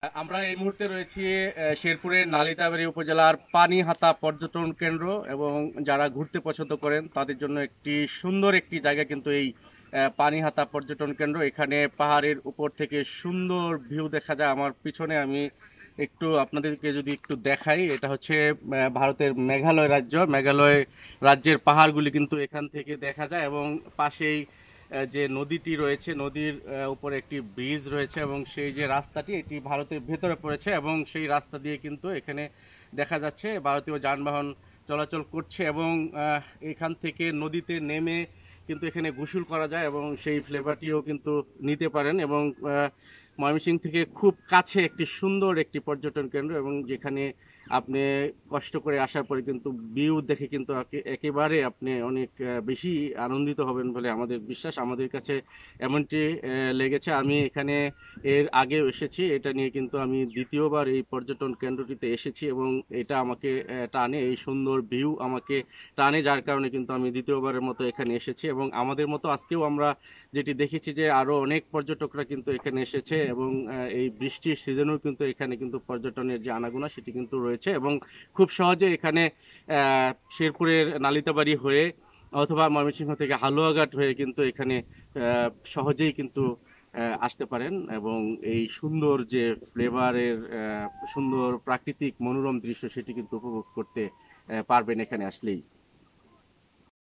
আমরা এই মুহূর্তে রয়েছি শেরপুরের নালিতাবাড়ী উপজেলার পানিহাতা পর্যটন কেন্দ্র এবং যারা ঘুরতে পছন্দ করেন তাদের জন্য একটি সুন্দর একটি জায়গা কিন্তু এই পানিহাতা পর্যটন কেন্দ্র। এখানে পাহাড়ের উপর থেকে সুন্দর ভিউ দেখা যায়। আমার পিছনে আমি একটু আপনাদেরকে যদি একটু দেখাই, এটা হচ্ছে ভারতের মেঘালয় রাজ্য। মেঘালয় রাজ্যের পাহাড়গুলি কিন্তু এখান থেকে দেখা যায় এবং পাশেই যে নদীটি রয়েছে, নদীর উপরে একটি ব্রিজ রয়েছে এবং সেই যে রাস্তাটি এটি ভারতের ভেতরে পড়েছে এবং সেই রাস্তা দিয়ে কিন্তু এখানে দেখা যাচ্ছে ভারতীয় যানবাহন চলাচল করছে এবং এখান থেকে নদীতে নেমে কিন্তু এখানে গোসল করা যায় এবং সেই ফ্লেভারটিও কিন্তু নিতে পারেন। এবং ময়মনসিংহ থেকে খুব কাছে একটি সুন্দর একটি পর্যটন কেন্দ্র এবং যেখানে আপনি কষ্ট করে আসার পরে কিন্তু ভিউ দেখে কিন্তু একেবারে আপনি অনেক বেশি আনন্দিত হবেন বলে আমাদের বিশ্বাস। আমাদের কাছে এমনটি লেগেছে। আমি এখানে এর আগেও এসেছি, এটা নিয়ে কিন্তু আমি দ্বিতীয়বার এই পর্যটন কেন্দ্রটিতে এসেছি এবং এটা আমাকে টানে, এই সুন্দর ভিউ আমাকে টানে, যার কারণে কিন্তু আমি দ্বিতীয়বারের মতো এখানে এসেছি। এবং আমাদের মতো আজকেও আমরা যেটি দেখেছি যে আরো অনেক পর্যটকরা কিন্তু এখানে এসেছে এবং এই বৃষ্টির সিজনেও কিন্তু এখানে কিন্তু পর্যটনের যে আনাগোনা সেটি কিন্তু রয়েছে এবং খুব সহজে এখানে শেরপুরের নালিতাবাড়ি হয়ে অথবা ময়মনসিংহ থেকে হালুয়াঘাট হয়ে কিন্তু এখানে সহজেই কিন্তু আসতে পারেন এবং এই সুন্দর যে ফ্লেভারের সুন্দর প্রাকৃতিক মনোরম দৃশ্য সেটি কিন্তু উপভোগ করতে পারবেন এখানে আসলেই।